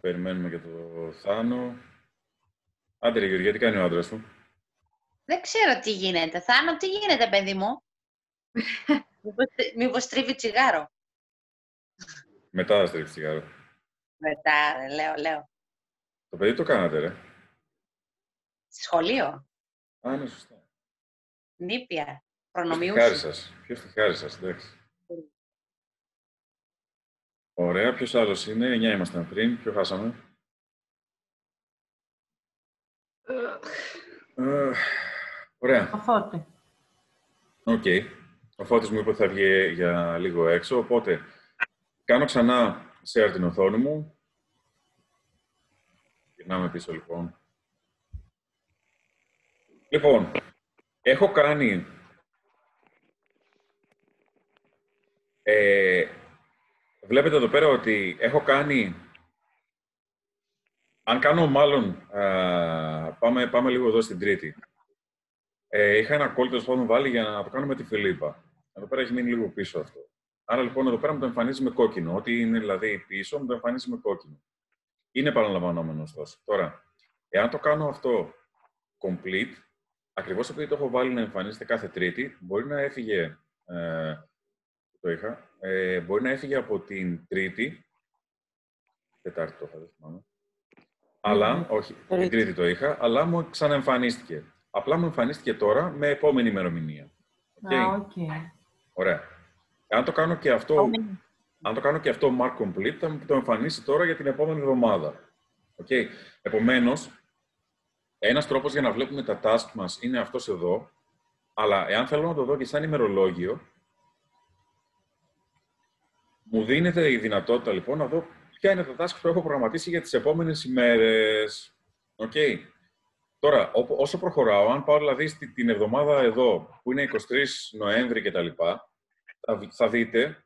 Περιμένουμε και το Θάνο. Άντε ρε Γεωργία, τι κάνει ο άντρας σου? Δεν ξέρω τι γίνεται. Θάνο, τι γίνεται, παιδί μου? Μήπως τρίβει τσιγάρο? Μετά θα στρίψει τσιγάρο. Μετά, λέω. Το παιδί το κάνατε, ρε. Σχολείο. Α, ναι, σωστά. Νήπια. Προνομιούση. Ποιος τη χάρη σας, εντάξει. Ωραία, ποιος άλλος είναι? 9 ήμασταν πριν, ποιο χάσαμε? Ωραία. Ο Φώτη. Οκ. Ο Φώτης μου είπε ότι θα βγει για λίγο έξω, οπότε κάνω ξανά share την οθόνη μου. Γυρνάμε πίσω, λοιπόν. Λοιπόν, έχω κάνει... βλέπετε εδώ πέρα ότι έχω κάνει... Αν κάνω μάλλον... πάμε λίγο εδώ στην Τρίτη. Είχα ένα call τέλος πάντων βάλει για να το κάνω με τη Φιλίππα. Εδώ πέρα έχει μείνει λίγο πίσω αυτό. Άρα λοιπόν εδώ πέρα μου το εμφανίζει με κόκκινο. Ό,τι είναι δηλαδή πίσω μου το εμφανίζει με κόκκινο. Είναι επαναλαμβανόμενο ωστόσο. Τώρα, εάν το κάνω αυτό complete, ακριβώς επειδή το έχω βάλει να εμφανίζεται κάθε Τρίτη, μπορεί να έφυγε. Μπορεί να έφυγε από την Τρίτη. Τετάρτη το είχα, δεν θυμάμαι. Αλλά, όχι, την Τρίτη το είχα, αλλά μου ξαναεμφανίστηκε. Απλά μου εμφανίστηκε τώρα με επόμενη ημερομηνία. Okay. Ωραία. Αν το κάνω και αυτό, mark complete, θα μου το εμφανίσει τώρα για την επόμενη εβδομάδα. Okay. Επομένως, ένας τρόπος για να βλέπουμε τα task μας είναι αυτός εδώ, αλλά εάν θέλω να το δω και σαν ημερολόγιο, μου δίνεται η δυνατότητα λοιπόν να δω ποια είναι τα task που έχω προγραμματίσει για τις επόμενες ημέρες. Okay. Τώρα, όσο προχωράω, αν πάω δηλαδή την εβδομάδα εδώ, που είναι 23 Νοέμβρη κτλ., θα δείτε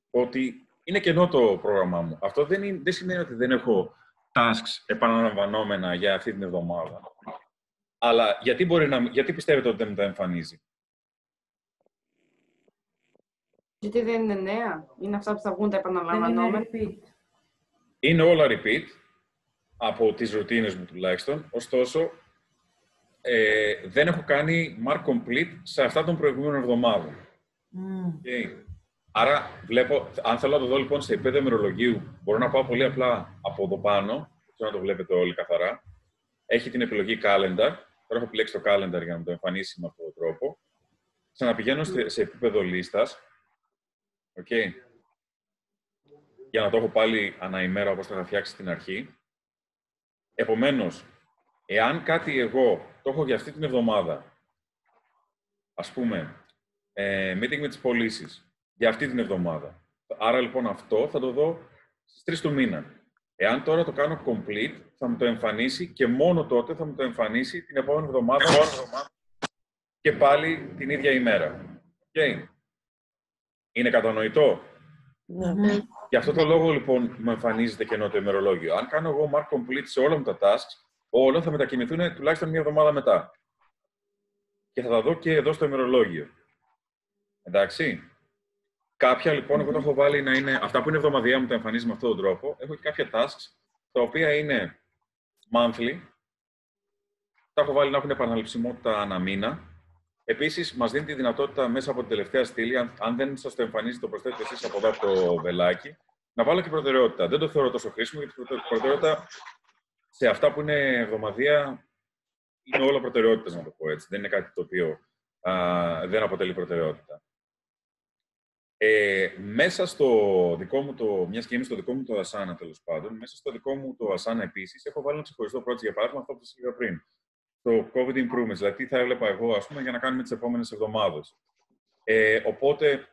ότι είναι κενό το πρόγραμμά μου. Αυτό δεν σημαίνει ότι δεν έχω tasks επαναλαμβανόμενα για αυτή την εβδομάδα. Αλλά γιατί πιστεύετε ότι δεν μου τα εμφανίζει? Γιατί δεν είναι νέα. Είναι αυτά που θα βγουν τα επαναλαμβανόμενα. Είναι όλα repeat. Από τις ρουτίνες μου τουλάχιστον, ωστόσο, δεν έχω κάνει mark complete σε αυτά των προηγούμενων εβδομάδων. Okay. Άρα, βλέπω, αν θέλω να το δω λοιπόν σε επίπεδο ημερολογίου, μπορώ να πάω πολύ απλά από εδώ πάνω, να το βλέπετε όλοι καθαρά. Έχει την επιλογή calendar, τώρα έχω επιλέξει το calendar για να το εμφανίσει με αυτόν τον τρόπο. Ξαναπηγαίνω σε επίπεδο λίστας, okay. Για να το έχω πάλι ανά ημέρα όπως το είχα φτιάξει στην αρχή. Επομένως, εάν κάτι εγώ το έχω για αυτή την εβδομάδα, ας πούμε, meeting με τις πωλήσεις, για αυτή την εβδομάδα. Άρα, λοιπόν, αυτό θα το δω στις 3 του μήνα. Εάν τώρα το κάνω complete, θα μου το εμφανίσει και μόνο τότε θα μου το εμφανίσει την επόμενη εβδομάδα και πάλι την ίδια ημέρα. Okay. Είναι κατανοητό? Ναι. Γι' αυτό το λόγο, λοιπόν, μου εμφανίζεται κενό το ημερολόγιο. Αν κάνω εγώ mark complete σε όλα μου τα tasks, όλα θα μετακινηθούν τουλάχιστον μία εβδομάδα μετά. Και θα τα δω και εδώ στο ημερολόγιο. Εντάξει. Κάποια, λοιπόν, εγώ το έχω βάλει να είναι... Αυτά που είναι εβδομαδιαία μου τα εμφανίζει με αυτόν τον τρόπο. Έχω και κάποια tasks, τα οποία είναι monthly. Τα έχω βάλει να έχουν επαναληψιμότητα ανά μήνα. Επίσης, μας δίνει τη δυνατότητα μέσα από την τελευταία στήλη, αν δεν σας το εμφανίζει, το προσθέτετε εσείς από εδώ το βελάκι, να βάλω και προτεραιότητα. Δεν το θεωρώ τόσο χρήσιμο, γιατί η προτεραιότητα σε αυτά που είναι εβδομαδία είναι όλα προτεραιότητες, να το πω έτσι. Δεν είναι κάτι το οποίο δεν αποτελεί προτεραιότητα. Μέσα στο δικό μου μιας και είμαι στο δικό μου το Asana, τέλος πάντων, μέσα στο δικό μου το Asana επίσης, έχω βάλει ένα ξεχωριστό project, για παράδειγμα, αυτό που σας είπα πριν. Το COVID improvements, δηλαδή τι θα έβλεπα εγώ, ας πούμε, για να κάνουμε τις επόμενες εβδομάδες. Οπότε,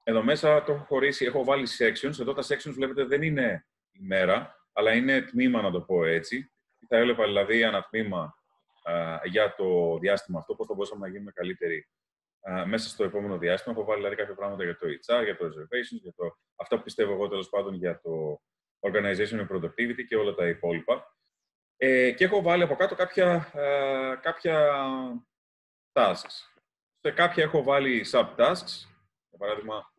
εδώ μέσα το έχω χωρίσει, έχω βάλει sections. Εδώ τα sections, βλέπετε, δεν είναι ημέρα, αλλά είναι τμήμα, να το πω έτσι. θα έβλεπα δηλαδή ανατμήμα για το διάστημα αυτό, πώς θα μπορούσαμε να γίνουμε καλύτεροι μέσα στο επόμενο διάστημα. Έχω βάλει δηλαδή κάποια πράγματα για το HR, για το reservations, για αυτά που πιστεύω εγώ τέλος πάντων για το organization productivity και όλα τα υπόλοιπα. Και έχω βάλει από κάτω κάποια tasks. Σε κάποια έχω βάλει sub-tasks. Για παράδειγμα,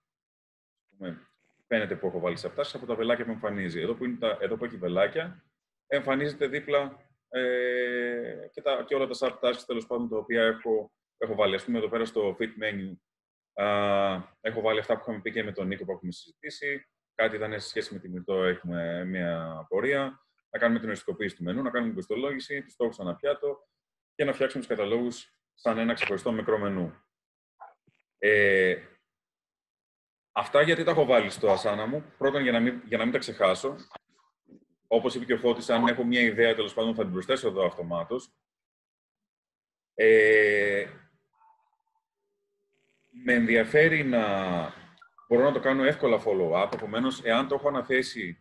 φαίνεται που έχω βάλει sub-tasks από τα βελάκια που εμφανίζει. Εδώ που έχει βελάκια, εμφανίζεται δίπλα και όλα τα sub-tasks τέλος πάντων τα οποία έχω βάλει. Ας πούμε, εδώ πέρα στο fit menu έχω βάλει αυτά που είχαμε πει και με τον Νίκο που έχουμε συζητήσει. Κάτι ήταν σε σχέση με τη Μυρτώ, έχουμε μια πορεία. Να κάνουμε την οριστικοποίηση του μενού, να κάνουμε την κοστολόγηση, τους στόχους αναπιάτο και να φτιάξουμε τους καταλόγους σαν ένα ξεχωριστό μικρό μενού. Αυτά γιατί τα έχω βάλει στο Asana μου. Πρώτον, για να μην τα ξεχάσω. Όπως είπε και ο Φώτης, αν έχω μια ιδέα, τέλος πάντων, θα την προσθέσω εδώ αυτομάτως. Με ενδιαφέρει να μπορώ να το κάνω εύκολα follow-up. Επομένως, εάν το έχω αναθέσει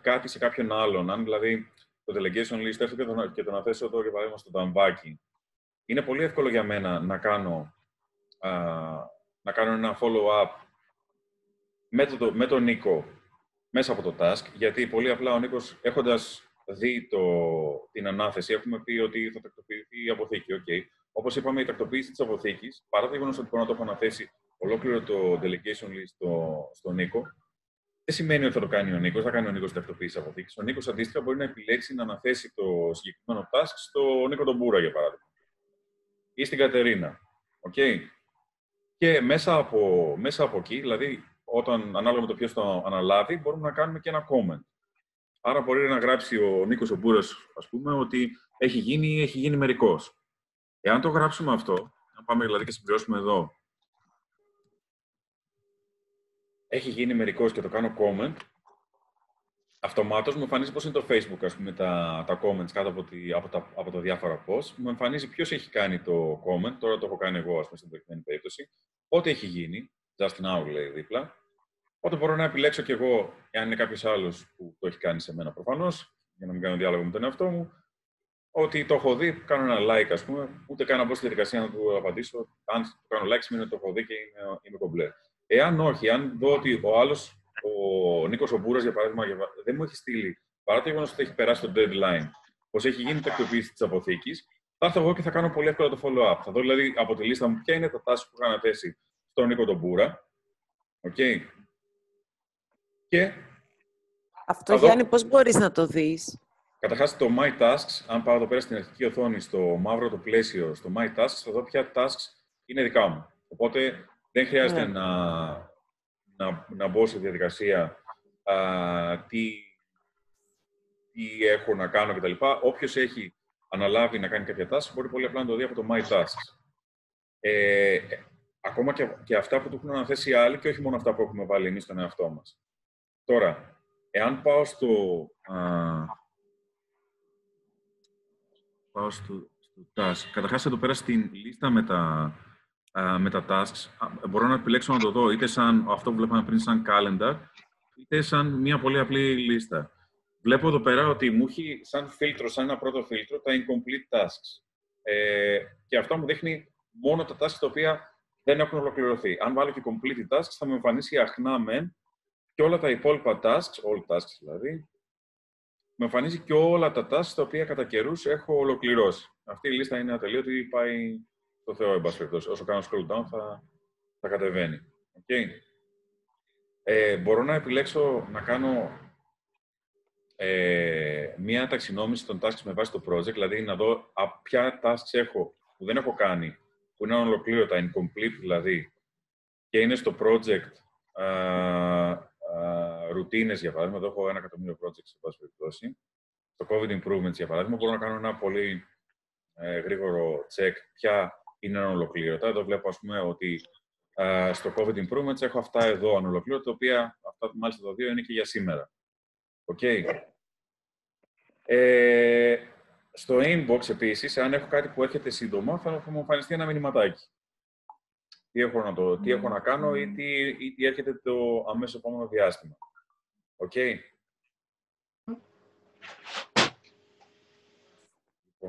κάτι σε κάποιον άλλον, αν δηλαδή το delegation list έρθω και το αναθέσω εδώ, για παράδειγμα, στο ταμβάκι, είναι πολύ εύκολο για μένα να κάνω ένα follow-up με τον Νίκο μέσα από το task, γιατί πολύ απλά ο Νίκος, έχοντας δει την ανάθεση, έχουμε πει ότι θα τακτοποιηθεί η αποθήκη. Okay. Όπως είπαμε, η τακτοποίηση της αποθήκης, παρά το γεγονός ότι μπορώ να το έχω αναθέσει ολόκληρο το delegation list στον Νίκο, δεν σημαίνει ότι θα το κάνει ο Νίκος, θα κάνει ο Νίκος την τακτοποίηση της αποθήκης. Ο Νίκος αντίστοιχα μπορεί να επιλέξει να αναθέσει το συγκεκριμένο task στο Νίκο τον Μπούρα, για παράδειγμα, ή στην Κατερίνα. Okay. Και μέσα από εκεί, δηλαδή, ανάλογα με το ποιος το αναλάβει, μπορούμε να κάνουμε και ένα comment. Άρα μπορεί να γράψει ο Νίκος ο Μπούρας, ας πούμε, ότι έχει γίνει μερικός. Εάν το γράψουμε αυτό, να πάμε δηλαδή και συμπληρώσουμε εδώ, έχει γίνει μερικός και το κάνω comment, αυτομάτως μου εμφανίζει πώς είναι το Facebook, ας πούμε, τα comments κάτω από τα διάφορα posts. Μου εμφανίζει ποιος έχει κάνει το comment, τώρα το έχω κάνει εγώ, ας πούμε, στην προηγούμενη περίπτωση, ό,τι έχει γίνει, just now λέει δίπλα. Οπότε μπορώ να επιλέξω κι εγώ, εάν είναι κάποιος άλλος που το έχει κάνει σε μένα προφανώς, για να μην κάνω διάλογο με τον εαυτό μου, ότι το έχω δει, κάνω ένα like, ας πούμε, ούτε καν να μπω στη διαδικασία να του απαντήσω. Αν το κάνω like, σημαίνει ότι το έχω δει και είμαι κομπλέ. Εάν όχι, αν δω ότι ο άλλος, ο Νίκος ο Μπούρας, για παράδειγμα, δεν μου έχει στείλει, παρά το γεγονός ότι έχει περάσει το deadline, πως έχει γίνει η τακτοποίηση της αποθήκης, θα έρθω εγώ και θα κάνω πολύ εύκολα το follow-up. Θα δω δηλαδή από τη λίστα μου ποια είναι τα tasks που έχω αναθέσει στον Νίκο τον Μπούρα. Okay. Και αυτό, Γιάννη, πώς μπορείς να το δεις? Καταρχάς, το My Tasks, αν πάω εδώ πέρα στην αρχική οθόνη, στο μαύρο το πλαίσιο, στο My Tasks, θα δω ποια tasks είναι δικά μου. Οπότε, δεν χρειάζεται να μπω σε διαδικασία τι έχω να κάνω κτλ. Όποιος έχει αναλάβει να κάνει κάποια task, μπορεί πολύ απλά να το δει από το My Tasks. Ακόμα και αυτά που του έχουν αναθέσει άλλοι και όχι μόνο αυτά που έχουμε βάλει εμείς στον εαυτό μας. Τώρα, εάν πάω στο task, καταρχάς εδώ πέρα στην λίστα με τα tasks, μπορώ να επιλέξω να το δω είτε σαν αυτό που βλέπαμε πριν σαν calendar, είτε σαν μια πολύ απλή λίστα. Βλέπω εδώ πέρα ότι μου έχει σαν φίλτρο, σαν ένα πρώτο φίλτρο, τα incomplete tasks. Και αυτό μου δείχνει μόνο τα tasks τα οποία δεν έχουν ολοκληρωθεί. Αν βάλω και complete tasks, θα μου εμφανίσει αχνά μεν και όλα τα υπόλοιπα tasks, all tasks δηλαδή, με εμφανίζει και όλα τα tasks τα οποία κατά καιρούς έχω ολοκληρώσει. Αυτή η λίστα είναι ατελείωτη, πάει στο Θεό, εν πάση περιπτώσει. Όσο κάνω scroll down θα κατεβαίνει. Okay. Μπορώ να επιλέξω να κάνω μία ταξινόμηση των tasks με βάση το project, δηλαδή να δω ποια tasks έχω που δεν έχω κάνει, που είναι ολοκλήρωτα, incomplete δηλαδή, και είναι στο project routines, για παράδειγμα. Εδώ έχω 1 εκατομμύριο projects, σε πάση περιπτώσει. Στο COVID improvements, για παράδειγμα, μπορώ να κάνω ένα πολύ γρήγορο check ποια είναι ανολοκλήρωτα. Εδώ βλέπω, ας πούμε, ότι στο COVID improvements έχω αυτά εδώ ανολοκλήρωτα, τα οποία αυτά μάλιστα τα δύο είναι και για σήμερα. Okay. Στο inbox, επίσης, αν έχω κάτι που έρχεται σύντομα, θα μου εμφανιστεί ένα μηνυματάκι. Τι έχω να κάνω ή τι έρχεται το αμέσως επόμενο διάστημα. Okay.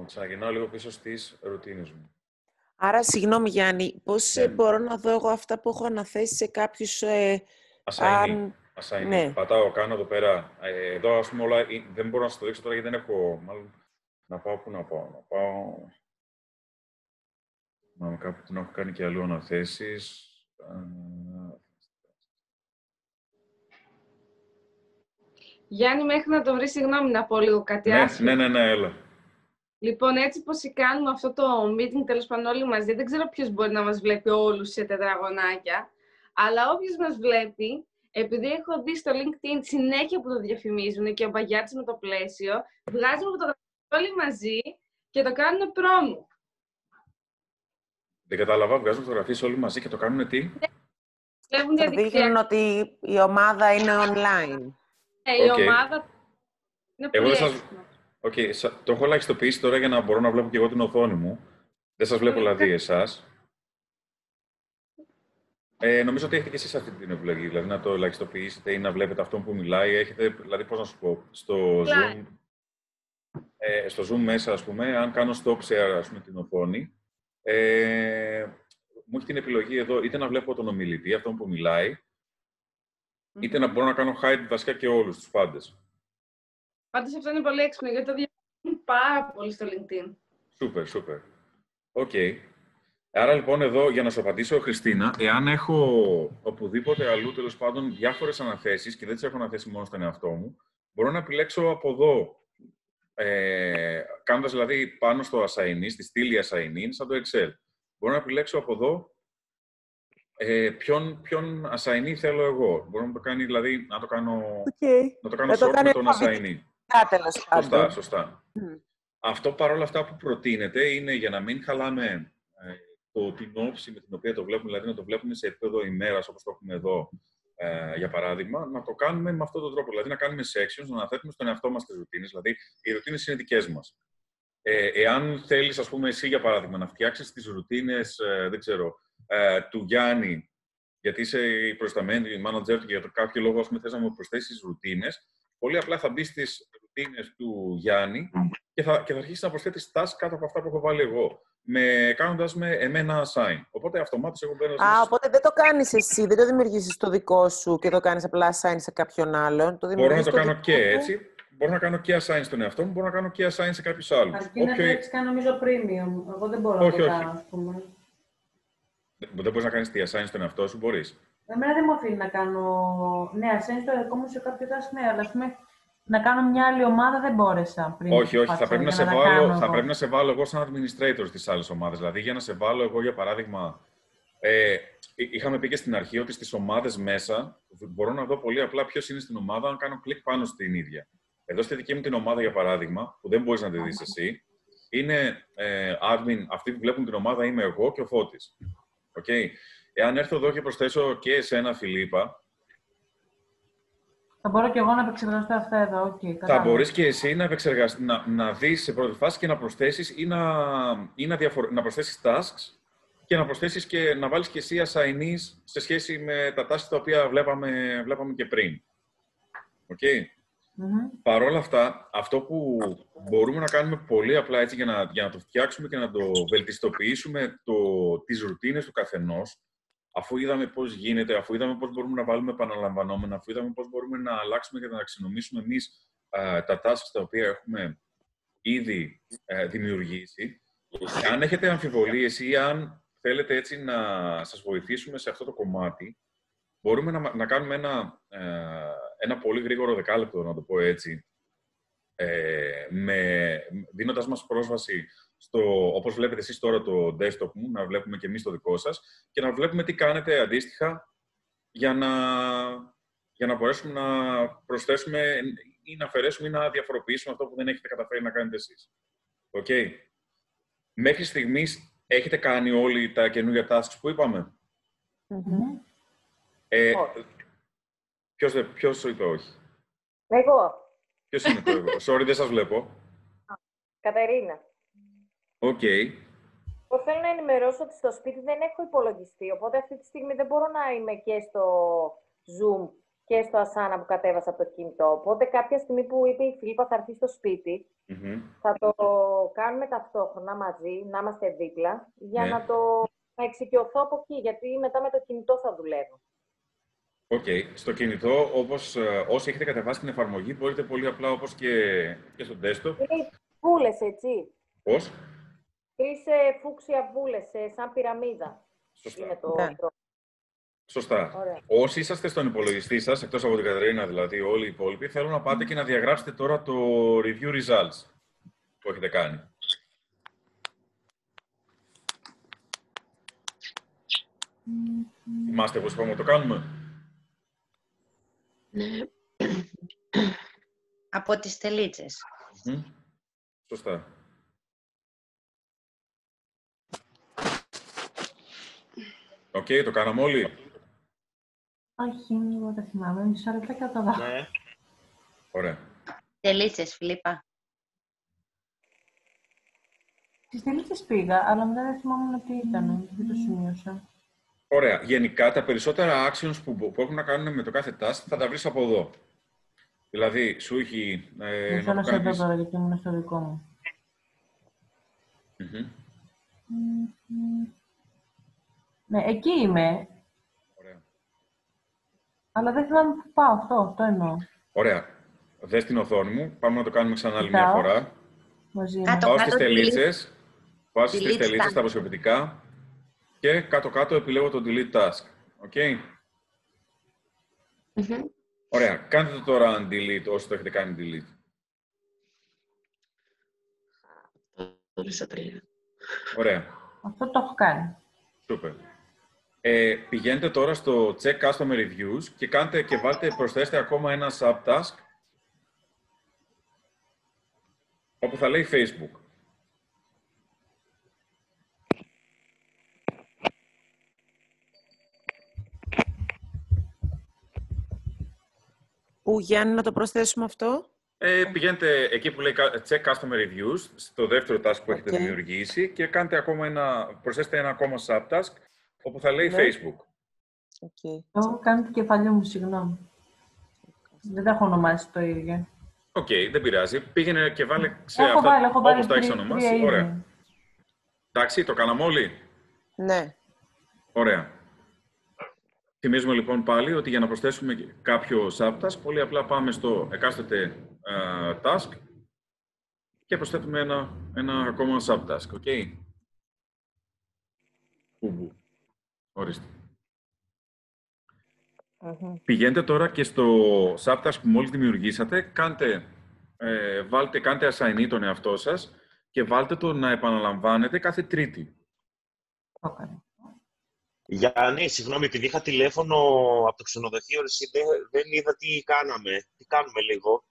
Ξαναγυρνάω λίγο πίσω στις ρουτίνες μου. Άρα, συγγνώμη Γιάννη, πώς Ναι. μπορώ να δω εγώ αυτά που έχω αναθέσει σε κάποιους... Assign. Ναι. Πατάω, κάνω εδώ πέρα. Εδώ, ας πούμε, όλα δεν μπορώ να σας το δείξω τώρα γιατί δεν έχω... Μάλλον, να πάω πού να πάω. Να πάω... Κάπου που να έχω κάνει και αλλού αναθέσεις. Γιάννη, μέχρι να το βρει, συγγνώμη να πω λίγο κάτι άσχημο. Ναι, έλα. Λοιπόν, έτσι πως κάνουμε αυτό το meeting, τέλος πάντων όλοι μαζί, δεν ξέρω ποιος μπορεί να μας βλέπει όλους σε τετραγωνάκια, αλλά όποιος μας βλέπει, επειδή έχω δει στο LinkedIn συνέχεια που το διαφημίζουν και ο Μπαγιάτης με το πλαίσιο, βγάζουμε φωτογραφίες όλοι μαζί και το κάνουν promo. Δεν κατάλαβα, βγάζουν φωτογραφίες όλοι μαζί και το κάνουν τι? Βλέπουν Θα δείχνουν ότι η ομάδα είναι online. Η ομάδα είναι πολύ έξυπνο. Το έχω ελαχιστοποιήσει τώρα για να μπορώ να βλέπω και εγώ την οθόνη μου. Δεν σας βλέπω δηλαδή εσάς. Νομίζω ότι έχετε και εσείς αυτή την επιλογή, δηλαδή να το ελαχιστοποιήσετε ή να βλέπετε αυτόν που μιλάει. Έχετε, δηλαδή πώς να σου πω, στο Zoom μέσα, ας πούμε, αν κάνω stop share, ας πούμε, την οθόνη, μου έχει την επιλογή εδώ είτε να βλέπω τον ομιλητή, αυτόν που μιλάει, είτε να μπορώ να κάνω hide βασικά και όλους τους πάντες. Πάντως αυτό είναι πολύ έξυπνο, γιατί το διαβάζουν πάρα πολύ στο LinkedIn. Σούπερ. Οκ. Άρα λοιπόν εδώ, για να σου απαντήσω, Χριστίνα, εάν έχω οπουδήποτε αλλού, τέλος πάντων, διάφορες αναθέσεις και δεν τις έχω αναθέσει μόνο στον εαυτό μου, μπορώ να επιλέξω από εδώ, κάνοντας δηλαδή πάνω στο assignee, στη στήλη assignee, σαν το Excel. Μπορώ να επιλέξω από εδώ ποιον assignee θέλω εγώ. Μπορώ να το κάνει, δηλαδή, να το κάνω sort με τον assignee. Σωστά. Αυτό παρόλα αυτά που προτείνεται είναι για να μην χαλάμε την όψη με την οποία το βλέπουμε, δηλαδή να το βλέπουμε σε επίπεδο ημέρας, όπως το έχουμε εδώ, για παράδειγμα, να το κάνουμε με αυτόν τον τρόπο. Δηλαδή να κάνουμε sections, να αναθέτουμε στον εαυτό μας τις ρουτίνες. Δηλαδή, οι ρουτίνες είναι δικές μας. Εάν θέλεις, ας πούμε, εσύ για παράδειγμα, να φτιάξεις τις ρουτίνες, δεν ξέρω, του Γιάννη, γιατί είσαι η προϊσταμένη manager του και για κάποιο λόγο, ας πούμε, θες να μου προσθέσεις ρουτίνες, πολύ απλά θα μπεις στις ρουτίνες του Γιάννη και θα αρχίσεις να προσθέτεις task κάτω από αυτά που έχω βάλει εγώ, κάνοντας με εμένα assign. Οπότε αυτομάτως εγώ μπαίνω... Οπότε δεν το κάνεις εσύ, δεν το δημιουργήσεις το δικό σου και το κάνεις απλά assign σε κάποιον άλλον. Μπορώ να το κάνω και έτσι. Μπορώ να κάνω και assign στον εαυτό μου, μπορώ να κάνω και assign σε κάποιους άλλους. Αρκεί να το έχεις κάνει, νομίζω, premium. Εγώ δεν μπορώ να το κάνω, ας πούμε. Δεν μπορείς να κάνεις τη assign στον εαυτό σου, μπορείς. Εμένα δεν μου αφήνει να κάνω... Ναι, assign στο δικό μου σε κάποιο task, ναι, αλλά ας πούμε, να κάνω μια άλλη ομάδα δεν μπόρεσα πριν. Όχι, θα πρέπει να σε βάλω εγώ σαν administrator στις άλλες ομάδες. Δηλαδή, για να σε βάλω εγώ, για παράδειγμα, είχαμε πει και στην αρχή ότι στις ομάδες μέσα μπορώ να δω πολύ απλά ποιος είναι στην ομάδα αν κάνω κλικ πάνω στην ίδια. Εδώ στη δική μου την ομάδα, για παράδειγμα, που δεν μπορείς να τη δεις εσύ, είναι admin, αυτοί που βλέπουν την ομάδα είμαι εγώ και ο Φώτης. Okay. Εάν έρθω εδώ και προσθέσω και εσένα, Φιλίππα, θα μπορώ και εγώ να επεξεργαστώ αυτά εδώ. Θα μπορείς και εσύ να δεις σε πρώτη φάση και να προσθέσεις ή να προσθέσεις tasks και να προσθέσεις και να βάλεις και εσύ assignees σε σχέση με τα tasks τα οποία βλέπαμε και πριν. Okay. Παρ' όλα αυτά, αυτό που μπορούμε να κάνουμε πολύ απλά έτσι για να το φτιάξουμε και να το βελτιστοποιήσουμε τις ρουτίνες του καθενός, αφού είδαμε πώς γίνεται, αφού είδαμε πώς μπορούμε να βάλουμε επαναλαμβανόμενα, αφού είδαμε πώς μπορούμε να αλλάξουμε και να αξιονομήσουμε εμείς τα tasks τα οποία έχουμε ήδη δημιουργήσει. Αν έχετε αμφιβολίες ή αν θέλετε έτσι να σας βοηθήσουμε σε αυτό το κομμάτι, μπορούμε να κάνουμε ένα πολύ γρήγορο δεκάλεπτο, να το πω έτσι, δίνοντας μας πρόσβαση όπως βλέπετε εσείς τώρα το desktop μου, να βλέπουμε και εμείς το δικό σας και να βλέπουμε τι κάνετε αντίστοιχα για να μπορέσουμε να προσθέσουμε ή να αφαιρέσουμε ή να διαφοροποιήσουμε αυτό που δεν έχετε καταφέρει να κάνετε εσείς. Okay. Μέχρι στιγμής έχετε κάνει όλοι τα καινούργια tasks που είπαμε. Ποιος το είπε όχι? Εγώ. Ποιος είναι το εγώ? Sorry, δεν σας βλέπω. Κατερίνα. Οκ. Εγώ θέλω να ενημερώσω ότι στο σπίτι δεν έχω υπολογιστή, οπότε αυτή τη στιγμή δεν μπορώ να είμαι και στο Zoom και στο Asana που κατέβασα από το κινητό. Οπότε κάποια στιγμή που είπε η Φιλίππα θα έρθει στο σπίτι, θα το κάνουμε ταυτόχρονα μαζί, να είμαστε δίπλα, για να εξοικειωθώ από εκεί, γιατί μετά με το κινητό θα δουλεύω. Οκ. Στο κινητό, όσοι έχετε κατεβάσει την εφαρμογή, μπορείτε πολύ απλά, όπως και στο desktop. Είναι βούλες, έτσι. Πώς? 3 φούξια βούλες, σαν πυραμίδα. Σωστά. Είναι το τρόπο. Σωστά. Ωραία. Όσοι είσαστε στον υπολογιστή σας, εκτός από την Κατερίνα δηλαδή, όλοι οι υπόλοιποι, θέλω να πάτε και να διαγράψετε τώρα το review results που έχετε κάνει. Θυμάστε πώς είπαμε να το κάνουμε? Ναι. Από τις τελίτσες. Σωστά. Οκ, το κάναμε όλοι. Όχι, εγώ δεν θυμάμαι. Μισό λεπτό και το δω. Ναι. Ωραία. Τελίτσες, Φιλίππα. Στις τελίτσες πήγα, αλλά μετά δεν θυμάμαι τι ήταν. Δεν το σημείωσα. Ωραία. Γενικά, τα περισσότερα actions που έχουν να κάνουν με το κάθε task θα τα βρεις από εδώ. Δηλαδή, σου έχει... Μισό να σε δω τώρα, γιατί ήμουν στο δικό μου. Ναι, εκεί είμαι. Ωραία. Αλλά δεν θυμάμαι που πάω. Αυτό εννοώ. Ωραία. Δες την οθόνη μου. Πάμε να το κάνουμε ξανά άλλη μια φορά. Μαζί μου. Κάτω. Πάω στις τελίτσες. Πάω στις 3 τελίτσες, τα προσωπικά. Και κάτω-κάτω επιλέγω το delete task. Οκ. Ωραία. Κάντε το τώρα undelete όσοι το έχετε κάνει delete. Ωραία. Αυτό το έχω κάνει. Super. Πηγαίνετε τώρα στο check customer reviews και προσθέστε ακόμα ένα subtask όπου θα λέει Facebook. Πού, Γιάννη, να το προσθέσουμε αυτό? Πηγαίνετε εκεί που λέει check customer reviews, στο δεύτερο task που έχετε δημιουργήσει και προσθέστε ένα ακόμα subtask όπου θα λέει Facebook. Έχω κάνει το κεφαλιό μου, συγγνώμη. Δεν τα έχω ονομάσει το ίδιο. Οκ, δεν πειράζει. Πήγαινε και βάλε σε Έχω βάλει όπως τα έχεις ονομάσει. Ωραία. Εντάξει, το κάναμε όλοι. Ναι. Ωραία. Θυμίζουμε λοιπόν πάλι ότι για να προσθέσουμε κάποιο subtask, πολύ απλά πάμε στο εκάστοτε task και προσθέτουμε ένα ακόμα subtask. Οκ. Ορίστε. Πηγαίνετε τώρα και στο subtask που μόλις δημιουργήσατε, κάντε assignee τον εαυτό σας και βάλτε το να επαναλαμβάνετε κάθε Τρίτη. Γιάννη, συγγνώμη, επειδή είχα τηλέφωνο από το ξενοδοχείο, δεν είδα τι κάναμε. Τι κάνουμε λίγο.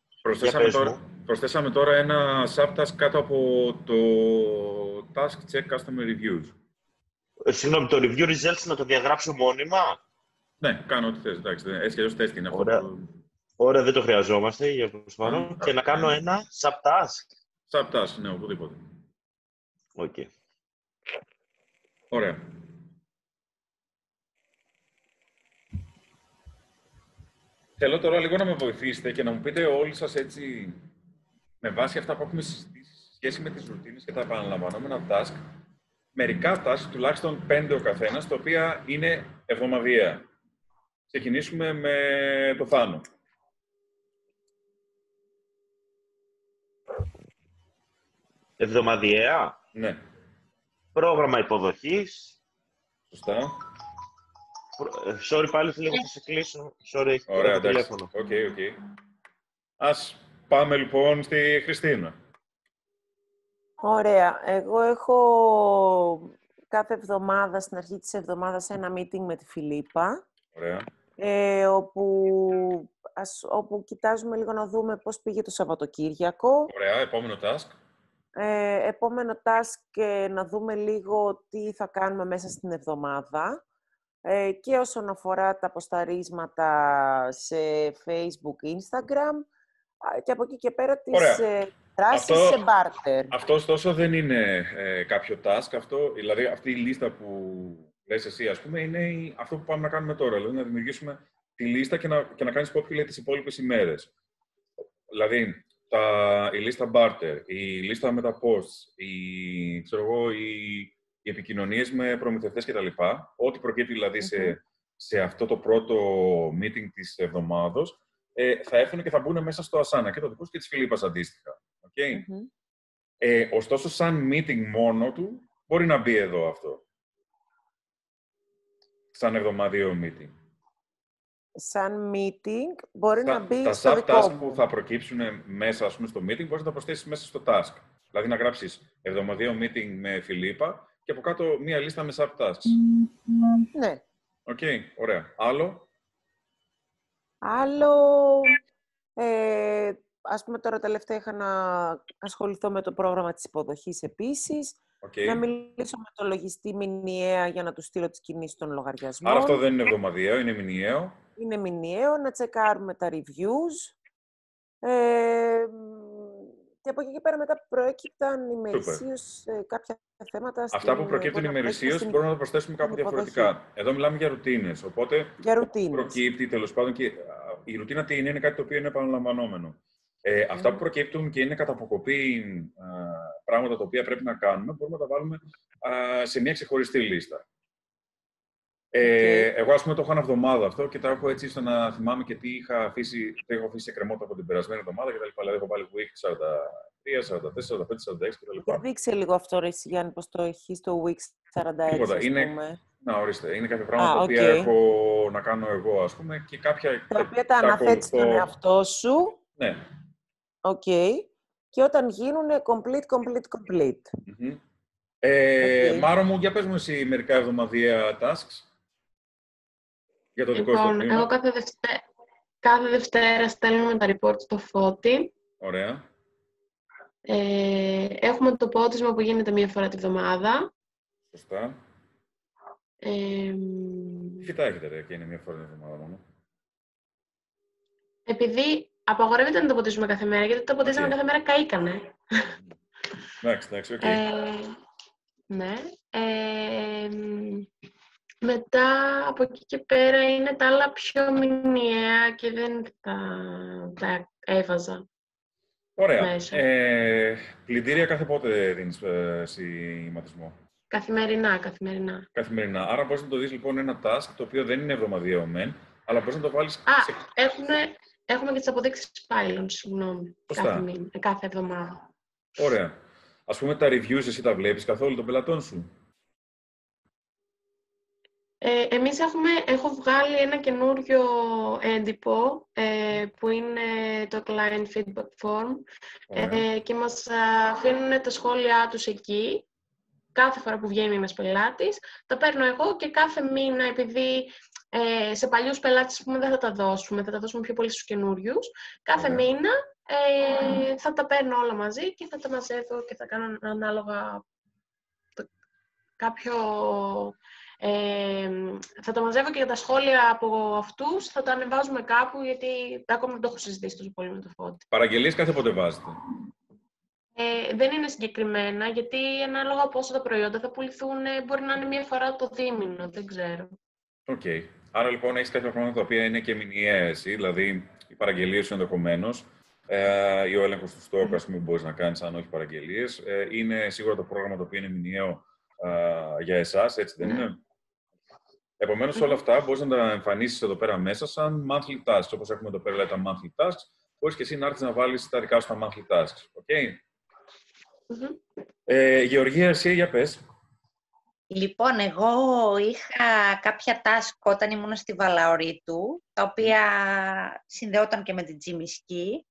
Προσθέσαμε τώρα ένα subtask κάτω από το task check customer reviews. Συγγνώμη, το review results να το διαγράψω μόνιμα. Ναι, κάνω ό,τι θες. Εντάξει, έτσι κι αλλιώς τεστ είναι αυτό. Ωραία, δεν το χρειαζόμαστε για προσφάνω. Και να κάνω ένα subtask. Subtask, ναι, οπουδήποτε. Οκ. Ωραία. Θέλω τώρα λίγο να με βοηθήσετε και να μου πείτε όλοι σας έτσι, με βάση αυτά που έχουμε συζητήσει σε σχέση με τις ρουτίνες και τα επαναλαμβανόμενα task, μερικά task, τουλάχιστον 5 ο καθένας, τα οποία είναι εβδομαδιαία. Ξεκινήσουμε με το Θάνο. Εβδομαδιαία. Ναι. Πρόγραμμα υποδοχής. Σωστά. Sorry, πάλι θέλω να σε κλείσω. Sorry, ωραία, το τηλέφωνο. Οκ. Ας πάμε λοιπόν στη Χριστίνα. Ωραία. Εγώ έχω κάθε εβδομάδα, στην αρχή της εβδομάδας, ένα meeting με τη Φιλίππα. Ωραία. Όπου κοιτάζουμε λίγο να δούμε πώς πήγε το Σαββατοκύριακο. Ωραία. Επόμενο task. Επόμενο task, να δούμε λίγο τι θα κάνουμε μέσα στην εβδομάδα. Και όσον αφορά τα αποσταρίσματα σε Facebook, Instagram και από εκεί και πέρα τις δράσεις σε barter. Αυτό ωστόσο δεν είναι κάποιο task. Δηλαδή αυτή η λίστα που λες εσύ, ας πούμε, είναι αυτό που πάμε να κάνουμε τώρα. Δηλαδή να δημιουργήσουμε τη λίστα και να κάνεις populate τις υπόλοιπες ημέρες. Δηλαδή, η λίστα barter, η λίστα με τα posts, οι επικοινωνίες με προμηθευτές κτλ. Ό,τι προκύπτει δηλαδή σε αυτό το πρώτο meeting της εβδομάδος, θα έρθουν και θα μπουν μέσα στο Asana και το δικό σου και της Φιλίππας αντίστοιχα. Okay? Ωστόσο, σαν meeting μόνο του, μπορεί να μπει εδώ αυτό. Σαν εβδομαδιαίο meeting. Σαν meeting μπορεί να μπει στο τα δικό sub-task μου. που θα προκύψουν μέσα, ας πούμε, στο meeting, μπορείς να τα προσθέσεις μέσα στο task. Δηλαδή να γράψεις εβδομαδιαίο meeting με Φιλίππα και από κάτω μία λίστα με sub-tasks. Ναι. Οκ, ωραία. Άλλο. Ας πούμε τώρα τελευταία είχα να ασχοληθώ με το πρόγραμμα της υποδοχής επίσης. Να μιλήσω με το λογιστή μηνιαία για να του στείλω τις κινήσεις των λογαριασμών. Άρα αυτό δεν είναι εβδομαδιαίο, είναι μηνιαίο. Είναι μηνιαίο, να τσεκάρουμε τα reviews. Και από εκεί και πέρα μετά προέκυπταν ημερησίως κάποια θέματα. Αυτά που προκύπτουν ημερησίως μπορούμε να τα προσθέσουμε κάπου διαφορετικά. Εδώ μιλάμε για ρουτίνες, οπότε προκύπτει τέλος πάντων και η ρουτίνα τι είναι κάτι το οποίο είναι επαναλαμβανόμενο. Αυτά που προκύπτουν και είναι κατά αποκοπή πράγματα τα οποία πρέπει να κάνουμε, μπορούμε να τα βάλουμε σε μια ξεχωριστή λίστα. Εγώ, ας πούμε, το έχω ένα εβδομάδα αυτό και τα έχω έτσι ώστε να θυμάμαι και τι είχα αφήσει σε κρεμότητα από την περασμένη εβδομάδα κτλ. Δηλαδή, έχω βάλει week 43, 44, 45, 46 κτλ. Για δείξε λίγο αυτό, ρε Γιάννη, πώς το έχεις το week 46, τίποτα. ας πούμε. Να, ορίστε. Είναι κάποια πράγματα τα οποία έχω να κάνω εγώ, ας πούμε, και κάποια... Τα οποία τα αναθέτεις στον εαυτό σου. Ναι. Και όταν γίνουνε complete. Μάρο μου, για πες μου εσύ μερικά εβδομαδιαία tasks. Για το δικό σου τμήμα. Εγώ κάθε Δευτέρα στέλνουμε τα report στο Φώτη. Ωραία. Έχουμε το πότισμα που γίνεται μία φορά τη βδομάδα. Σωστά. Φυτά έχετε, ρε, και είναι μία φορά τη βδομάδα μόνο. Επειδή απαγορεύεται να το ποτίζουμε κάθε μέρα, γιατί το ποτίζαμε κάθε μέρα καήκανε. Εντάξει, οκ. Ναι. Μετά, από εκεί και πέρα, είναι τα άλλα πιο μηνιαία και δεν τα έβαζα. Ωραία. Μέσα. Πλυντήρια κάθε πότε δίνεις σχηματισμό? Καθημερινά. Άρα μπορείς να το δεις λοιπόν ένα task το οποίο δεν είναι εβδομαδιαίο μεν, αλλά μπορείς να το βάλεις... Έχουμε και τις αποδείξεις pylon, συγγνώμη, κάθε εβδομάδα. Ωραία. Ας πούμε τα reviews εσύ τα βλέπεις καθόλου των πελατών σου? Εμείς έχω βγάλει ένα καινούριο έντυπο που είναι το Client Feedback Form και μας αφήνουν τα σχόλιά τους εκεί. Κάθε φορά που βγαίνει ένας πελάτης, τα παίρνω εγώ και κάθε μήνα, επειδή σε παλιούς πελάτες δεν θα τα δώσουμε, θα τα δώσουμε πιο πολύ στους καινούριους, κάθε μήνα θα τα παίρνω όλα μαζί και θα τα μαζεύω και θα κάνω ανάλογα θα τα μαζεύω και για τα σχόλια από αυτούς, θα τα ανεβάζουμε κάπου, γιατί ακόμα δεν το έχω συζητήσει τόσο πολύ με το Φώτη. Παραγγελίες κάθε πότε βάζετε? Δεν είναι συγκεκριμένα, γιατί ανάλογα πόσο τα προϊόντα θα πουληθούν, μπορεί να είναι μία φορά το δίμηνο, δεν ξέρω. Οκ. Άρα λοιπόν έχεις κάποια πράγματα τα οποία είναι και μηνιαία εσύ, δηλαδή οι παραγγελίες σου ενδεχομένως, ή ο έλεγχος του στόκ, ας πούμε, που μπορείς να κάνεις αν όχι παραγγελίες. Είναι σίγουρα το πρόγραμμα το οποίο είναι μηνιαίο για εσάς, έτσι δεν είναι? Επομένως, όλα αυτά μπορείς να τα εμφανίσεις εδώ πέρα μέσα σαν monthly tasks. Όπως έχουμε εδώ πέρα λέει, τα monthly tasks, μπορείς και εσύ να έρθεις να βάλεις τα δικά σου τα monthly tasks. Okay? Γεωργία, εσύ για πες. Λοιπόν, εγώ είχα κάποια task όταν ήμουν στη Βαλαωρίτου, τα οποία συνδεόταν και με την Τζιμισκή.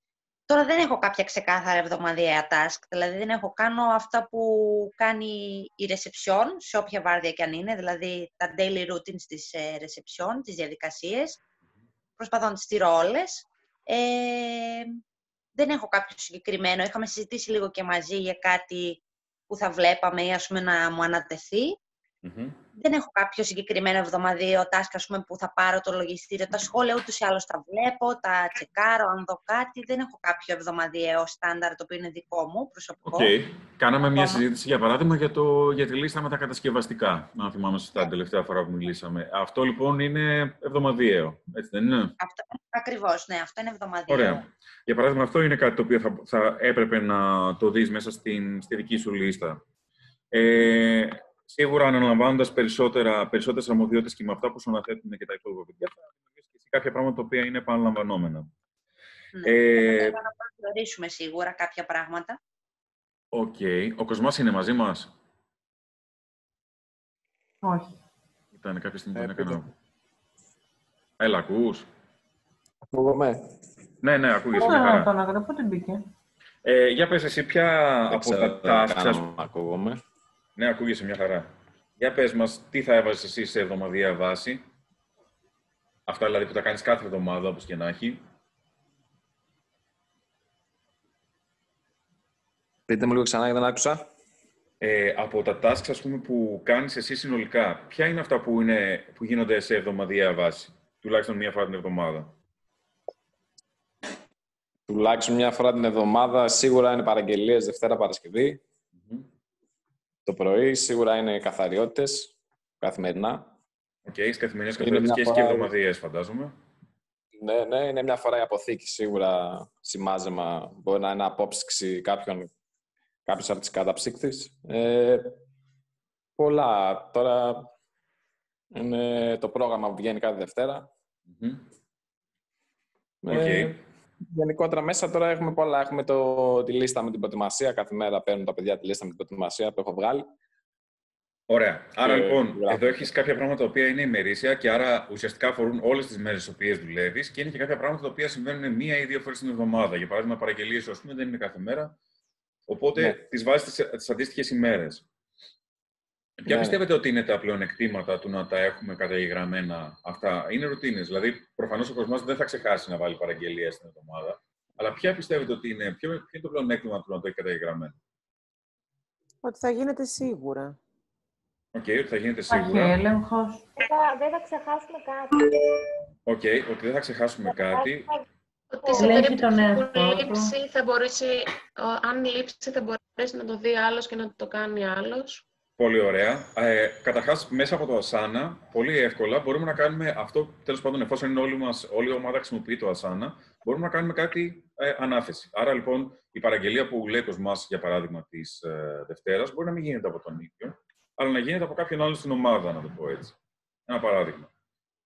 Τώρα δεν έχω κάποια ξεκάθαρα εβδομαδιαία task, δηλαδή δεν έχω κάνω αυτά που κάνει η reception, σε όποια βάρδια και αν είναι, δηλαδή τα daily routines της reception, τις διαδικασίες. Προσπαθώ να τις στείλω όλες. Δεν έχω κάποιο συγκεκριμένο. Είχαμε συζητήσει λίγο και μαζί για κάτι που θα βλέπαμε ή ας πούμε να μου ανατεθεί. Δεν έχω κάποιο συγκεκριμένο εβδομαδιαίο task, ας πούμε, που θα πάρω το λογιστήριο. Τα σχόλια ούτως ή άλλως τα βλέπω, τα τσεκάρω, αν δω κάτι. Δεν έχω κάποιο εβδομαδιαίο στάνταρ το οποίο είναι δικό μου, προσωπικό. Κάναμε μια συζήτηση, για παράδειγμα, για τη λίστα με τα κατασκευαστικά. Αν θυμάμαι σωστά την τελευταία φορά που μιλήσαμε. Αυτό λοιπόν είναι εβδομαδιαίο, έτσι δεν είναι? Ακριβώς, ναι, αυτό είναι εβδομαδιαίο. Ωραία. Για παράδειγμα, αυτό είναι κάτι το οποίο θα έπρεπε να το δεις μέσα στη δική σου λίστα. Σίγουρα, αναλαμβάνοντας περισσότερες αρμοδιότητες και με αυτά που σου αναθέτουν και τα υπόλοιπα παιδιά, θα δημιουργήσει κάποια πράγματα τα οποία είναι επαναλαμβανόμενα. Ναι, πρέπει να προσδιορίσουμε σίγουρα κάποια πράγματα. Οκ. Ο Κοσμάς είναι μαζί μας? Όχι. Ήταν κάποια στιγμή που έκανα. Έλα, ακούς? Ακούγομαι. Ναι, ακούγεσαι μια χαρά. Τον αγρό, πότε μπήκε? Για πες εσύ, ποια από τα tasks... Ακούγομαι. Ναι, ακούγεσαι μια χαρά. Για πες μας, τι θα έβαζες εσύ σε εβδομαδιαία βάση? Αυτά δηλαδή που τα κάνεις κάθε εβδομάδα, όπως και να έχει. Πείτε μου λίγο ξανά, γιατί δεν άκουσα. Από τα tasks, ας πούμε, που κάνεις εσύ συνολικά, ποια είναι αυτά που γίνονται σε εβδομαδιαία βάση? Τουλάχιστον μία φορά την εβδομάδα. Τουλάχιστον μία φορά την εβδομάδα, σίγουρα είναι παραγγελίες Δευτέρα Παρασκευή. Το πρωί, σίγουρα είναι καθαριότητες, καθημερινά. Έχεις καθημερινές καθαριότητες και έχεις και εβδομαδιαίες, φαντάζομαι. Ναι, είναι μια φορά η αποθήκη, σίγουρα σημάζεμα. Μπορεί να είναι απόψυξη κάποιος από τις καταψύκτες. Πολλά. Τώρα είναι το πρόγραμμα που βγαίνει κάθε Δευτέρα. Γενικότερα μέσα τώρα έχουμε πολλά. Έχουμε τη λίστα με την προετοιμασία. Κάθε μέρα παίρνουν τα παιδιά τη λίστα με την προετοιμασία που έχω βγάλει. Ωραία. Άρα λοιπόν, εδώ έχεις κάποια πράγματα τα οποία είναι ημερήσια και άρα ουσιαστικά αφορούν όλες τις μέρες στις οποίες δουλεύεις και είναι και κάποια πράγματα τα οποία συμβαίνουν μία ή δύο φορές την εβδομάδα. Για παράδειγμα, παραγγελίες, ας πούμε, δεν είναι κάθε μέρα. Οπότε τις βάζεις τις αντίστοιχες ημέρες. Ποια πιστεύετε ότι είναι τα πλεονεκτήματα του να τα έχουμε καταγεγραμμένα αυτά? Είναι ρουτίνες. Δηλαδή, προφανώς ο κόσμος δεν θα ξεχάσει να βάλει παραγγελίες στην εβδομάδα. Αλλά ποια πιστεύετε ότι είναι, ποιο είναι το πλεονέκτημα του να το έχει καταγεγραμμένο? Ότι θα γίνεται σίγουρα. Ότι θα γίνεται σίγουρα. Έλεγχος. Δεν θα ξεχάσουμε κάτι. Ότι δεν θα ξεχάσουμε κάτι. Ότι σε περίπτωση που λείψει, θα μπορέσει, αν λείψει, θα μπορέσει να το δει άλλος και να το κάνει άλλος. Πολύ ωραία. Καταρχάς, μέσα από το Asana, πολύ εύκολα μπορούμε να κάνουμε αυτό, τέλος πάντων, εφόσον είναι όλη η ομάδα χρησιμοποιεί το Asana, μπορούμε να κάνουμε κάτι ανάθεση. Άρα, λοιπόν, η παραγγελία που λέει ο Κοσμάς, για παράδειγμα, της Δευτέρας, μπορεί να μην γίνεται από τον ίδιο, αλλά να γίνεται από κάποιον άλλο στην ομάδα, να το πω έτσι. Ένα παράδειγμα.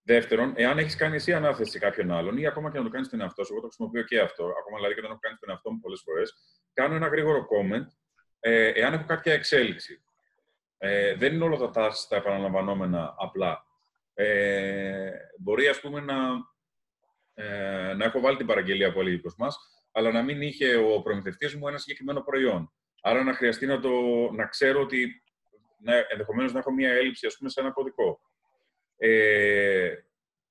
Δεύτερον, εάν έχεις κάνει εσύ ανάθεση σε κάποιον άλλον ή ακόμα και να το κάνεις στον εαυτό σου, εγώ το χρησιμοποιώ και αυτό, ακόμα δηλαδή και όταν έχω κάνει στον εαυτό μου πολλές φορές, κάνω ένα γρήγορο comment εάν έχω κάποια εξέλιξη. Δεν είναι όλα τα tasks τα επαναλαμβανόμενα απλά. Μπορεί, ας πούμε, να έχω βάλει την παραγγελία που έλεγε ο Κοσμάς, αλλά να μην είχε ο προμηθευτής μου ένα συγκεκριμένο προϊόν. Άρα να χρειαστεί να ξέρω ότι ενδεχομένως να έχω μία έλλειψη, ας πούμε, σε ένα κωδικό.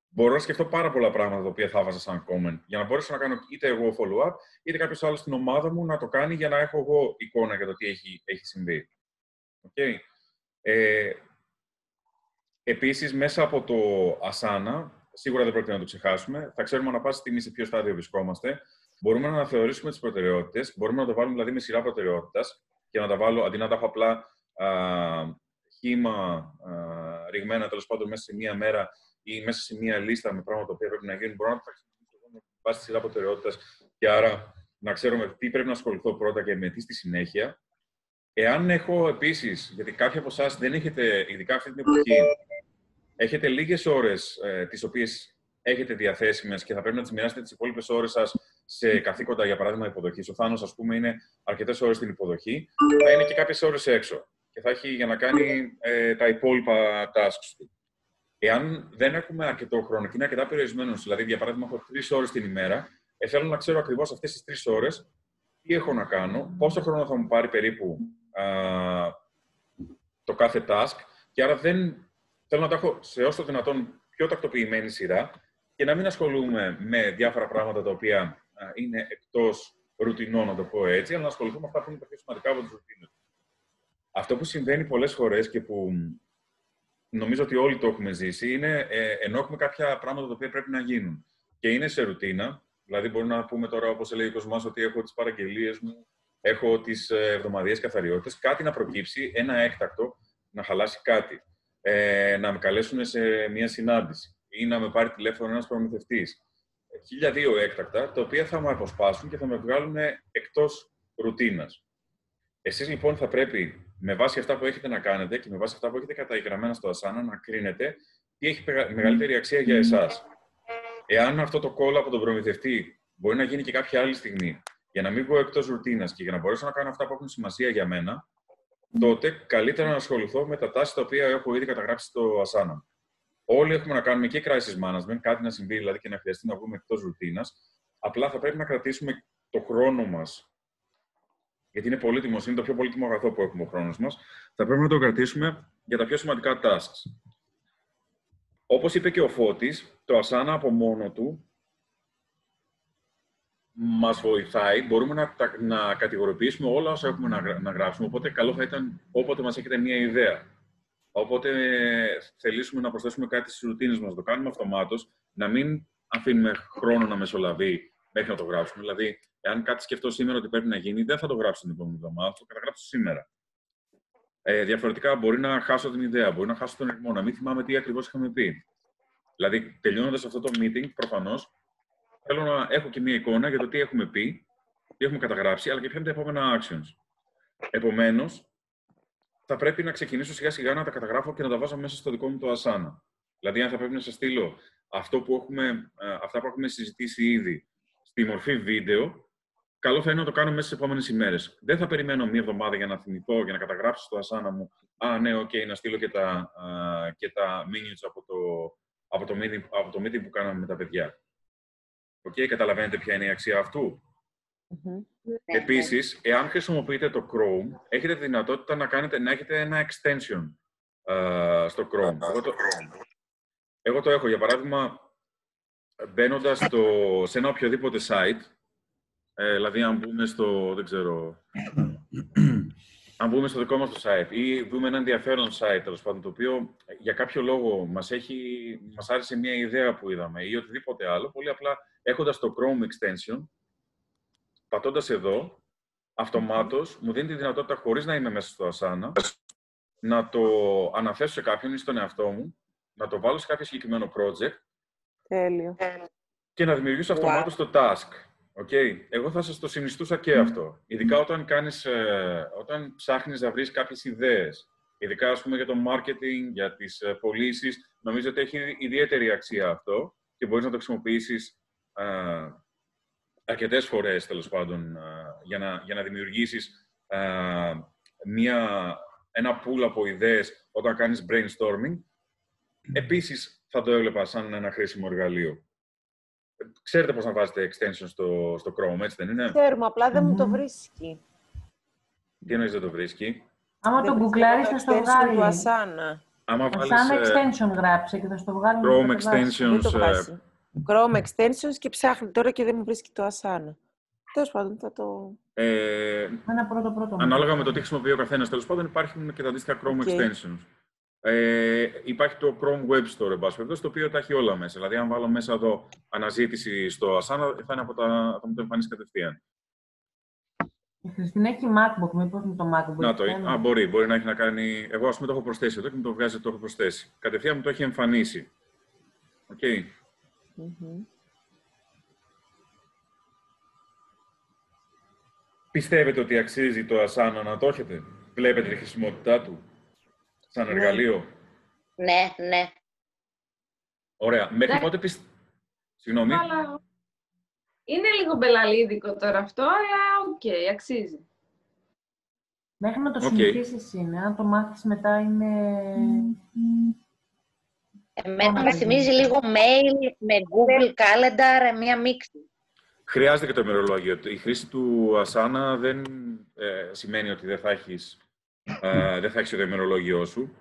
Μπορώ να σκεφτώ πάρα πολλά πράγματα τα οποία θα βάζα σαν comment για να μπορέσω να κάνω είτε εγώ follow-up, είτε κάποιος άλλος στην ομάδα μου να το κάνει για να έχω εγώ εικόνα για το τι έχει συμβεί. Okay. Επίσης, μέσα από το Asana, σίγουρα δεν πρόκειται να το ξεχάσουμε, θα ξέρουμε ανά πάση στιγμή σε ποιο στάδιο βρισκόμαστε. Μπορούμε να αναθεωρήσουμε τις προτεραιότητες, μπορούμε να το βάλουμε δηλαδή με σειρά προτεραιότητας και να τα βάλω, αντί να τα έχω απλά χύμα ρηγμένα τέλος πάντων μέσα σε μία μέρα ή μέσα σε μία λίστα με πράγματα που πρέπει να γίνουν, μπορώ να το χρησιμοποιήσω με βάση τη σειρά προτεραιότητας και άρα να ξέρουμε τι πρέπει να ασχοληθώ πρώτα και με τι στη συνέχεια. Εάν έχω επίσης, γιατί κάποιοι από εσάς δεν έχετε, ειδικά αυτή την εποχή, έχετε λίγες ώρες τις οποίες έχετε διαθέσιμες και θα πρέπει να τις μοιράσετε τις υπόλοιπες ώρες σας σε καθήκοντα, για παράδειγμα, υποδοχής. Ο Θάνος, ας πούμε, είναι αρκετές ώρες στην υποδοχή, θα είναι και κάποιες ώρες έξω και θα έχει για να κάνει τα υπόλοιπα tasks του. Εάν δεν έχουμε αρκετό χρόνο και είναι αρκετά περιορισμένο, δηλαδή, για παράδειγμα, έχω 3 ώρες την ημέρα, θέλω να ξέρω ακριβώς αυτές τις 3 ώρες τι έχω να κάνω, πόσο χρόνο θα μου πάρει περίπου το κάθε task και άρα θέλω να τα έχω σε όσο δυνατόν πιο τακτοποιημένη σειρά και να μην ασχολούμαι με διάφορα πράγματα τα οποία είναι εκτός ρουτινών, να το πω έτσι, αλλά να ασχοληθούμε με αυτά που είναι τα πιο σημαντικά από τις ρουτίνες. Αυτό που συμβαίνει πολλές φορές και που νομίζω ότι όλοι το έχουμε ζήσει είναι ενώ έχουμε κάποια πράγματα τα οποία πρέπει να γίνουν και είναι σε ρουτίνα. Δηλαδή, μπορούμε να πούμε τώρα, όπως έλεγε ο Κοσμάς, ότι έχω τις παραγγελίες μου έχω τις εβδομαδιαίες καθαριότητες, κάτι να προκύψει, ένα έκτακτο, να χαλάσει κάτι, να με καλέσουν σε μια συνάντηση ή να με πάρει τηλέφωνο ένας προμηθευτής. 1002 έκτακτα, τα οποία θα με αποσπάσουν και θα με βγάλουν εκτός ρουτίνας. Εσείς λοιπόν θα πρέπει, με βάση αυτά που έχετε να κάνετε και με βάση αυτά που έχετε καταγεγραμμένα στο Asana, να κρίνετε τι έχει μεγαλύτερη αξία για εσάς. Εάν αυτό το call από τον προμηθευτή μπορεί να γίνει και κάποια άλλη στιγμή, για να μην βγω εκτός ρουτίνας και για να μπορέσω να κάνω αυτά που έχουν σημασία για μένα, τότε καλύτερα να ασχοληθώ με τα tasks τα οποία έχω ήδη καταγράψει στο Asana. Όλοι έχουμε να κάνουμε και crisis management, κάτι να συμβεί δηλαδή και να χρειαστεί να βγούμε εκτός ρουτίνας. Απλά θα πρέπει να κρατήσουμε το χρόνο μας. Γιατί είναι πολύτιμος, είναι το πιο πολύτιμο αγαθό που έχουμε ο χρόνος μας. Θα πρέπει να το κρατήσουμε για τα πιο σημαντικά tasks. Όπως είπε και ο Φώτης, το Asana από μόνο του μας βοηθάει. Μπορούμε να κατηγοριοποιήσουμε όλα όσα έχουμε να γράψουμε. Οπότε καλό θα ήταν όποτε μας έχετε μία ιδέα. Όποτε θελήσουμε να προσθέσουμε κάτι στις ρουτίνες μας, να το κάνουμε αυτομάτως, να μην αφήνουμε χρόνο να μεσολαβεί μέχρι να το γράψουμε. Δηλαδή, εάν κάτι σκεφτώ σήμερα ότι πρέπει να γίνει, δεν θα το γράψω την επόμενη εβδομάδα, θα το καταγράψω σήμερα. Διαφορετικά, μπορεί να χάσω την ιδέα, μπορεί να χάσω τον ρυθμό, να μην θυμάμαι τι ακριβώς είχαμε πει. Δηλαδή, τελειώνοντας αυτό το meeting, προφανώς, θέλω να έχω και μία εικόνα για το τι έχουμε πει, τι έχουμε καταγράψει, αλλά και ποια είναι τα επόμενα actions. Επομένως, θα πρέπει να ξεκινήσω σιγά-σιγά να τα καταγράφω και να τα βάζω μέσα στο δικό μου το Asana. Δηλαδή, αν θα πρέπει να σας στείλω αυτά που έχουμε συζητήσει ήδη στη μορφή βίντεο, καλό θα είναι να το κάνω μέσα στις επόμενες ημέρες. Δεν θα περιμένω μία εβδομάδα για να θυμηθώ, για να καταγράψω στο Asana μου. Ναι, να στείλω και τα minutes από το meeting που κάναμε με τα παιδιά. Καταλαβαίνετε ποια είναι η αξία αυτού. Επίσης, εάν χρησιμοποιείτε το Chrome, έχετε τη δυνατότητα να έχετε ένα extension στο Chrome. Εγώ το έχω, για παράδειγμα, μπαίνοντας σε ένα οποιοδήποτε site, δηλαδή αν μπούμε αν μπούμε στο δικό μας το site ή δούμε ένα ενδιαφέρον site, τέλος πάντων, το οποίο για κάποιο λόγο μας άρεσε μια ιδέα που είδαμε ή οτιδήποτε άλλο, πολύ απλά έχοντας το Chrome extension, πατώντας εδώ, αυτομάτως μου δίνει τη δυνατότητα, χωρίς να είμαι μέσα στο Asana, να το αναθέσω σε κάποιον ή στον εαυτό μου, να το βάλω σε κάποιο συγκεκριμένο project. Τέλειο. Και να δημιουργήσω αυτομάτως το task. Εγώ θα σας το συνιστούσα και αυτό. Ειδικά όταν ψάχνεις να βρεις κάποιες ιδέες. Ειδικά, ας πούμε, για το marketing, για τις πωλήσεις. Νομίζω ότι έχει ιδιαίτερη αξία αυτό και μπορείς να το χρησιμοποιήσεις αρκετές φορές, τέλος πάντων, για να δημιουργήσεις ένα pool από ιδέες όταν κάνεις brainstorming. Επίσης, θα το έβλεπα σαν ένα χρήσιμο εργαλείο. Ξέρετε πώς να βάζετε extension στο Chrome, έτσι δεν είναι? Ξέρουμε, απλά δεν μου το βρίσκει. Τι εννοείς δεν το βρίσκει? Άμα το γκουγκλάρεις θα στο βγάλει. Του Asana. Asana extension γράψε και θα στο βγάλει. Chrome extensions. Chrome extensions και ψάχνει τώρα και δεν μου βρίσκει το Asana. Τέλος πάντων, θα το... Ένα πρώτο. Ανάλογα με το τι χρησιμοποιεί ο καθένας, τέλος πάντων, υπάρχουν και τα αντίστοιχα Chrome extensions. Υπάρχει το Chrome Web Store, το οποίο τα έχει όλα μέσα. Δηλαδή, αν βάλω μέσα εδώ αναζήτηση στο Asana, θα μου το εμφανίσει κατευθείαν. Η Χριστίνα έχει MacBook, μήπως με το MacBook. Μπορεί να έχει να κάνει... Εγώ, ας πούμε, το έχω προσθέσει εδώ και μου το βγάζει, το έχω προσθέσει. Κατευθείαν μου το έχει εμφανίσει. Πιστεύετε ότι αξίζει το Asana να το έχετε? Βλέπετε τη χρησιμότητά του σαν εργαλείο? Ναι. Ωραία. Μέχρι πότε Συγγνώμη. Είναι λίγο μπελαλίδικο τώρα αυτό, αλλά αξίζει. Μέχρι να το συνηθίσεις είναι. Αν το μάθεις μετά είναι... Εμένα με θυμίζει λίγο mail με Google Calendar, μία μίξη. Χρειάζεται και το ημερολόγιο. Η χρήση του Asana δεν σημαίνει ότι δεν θα έχεις το ημερολόγιο σου.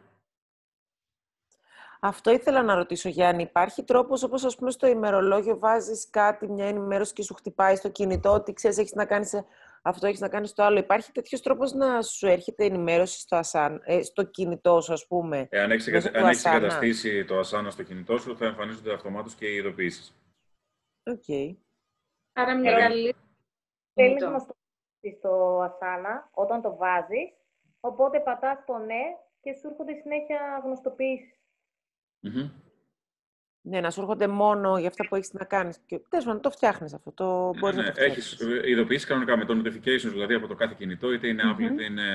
Αυτό ήθελα να ρωτήσω, Γιάννη. Υπάρχει τρόπος, όπως ας πούμε στο ημερολόγιο βάζεις κάτι, μια ενημέρωση και σου χτυπάει στο κινητό, ότι ξέρεις, έχεις να κάνεις αυτό, έχεις να κάνεις το άλλο. Υπάρχει τέτοιος τρόπος να σου έρχεται ενημέρωση στο κινητό σου, ας πούμε? Αν έχεις εγκαταστήσει το Asana στο κινητό σου, θα εμφανίζονται αυτομάτως και οι ειδοποιήσεις. Οκ. Άρα μια καλή... Θέλεις να μας το στο Asana όταν το βάζεις, οπότε πατάς το ναι και σου έρχονται συνέχεια γνωστοποιήσεις. Ναι, να σου έρχονται μόνο για αυτά που έχεις να κάνεις. Και τέλος πάντων, το φτιάχνεις αυτό. Το μπορείς να το φτιάξεις. Έχεις ειδοποιήσεις κανονικά με το notifications, δηλαδή από το κάθε κινητό, είτε είναι Apple είτε είναι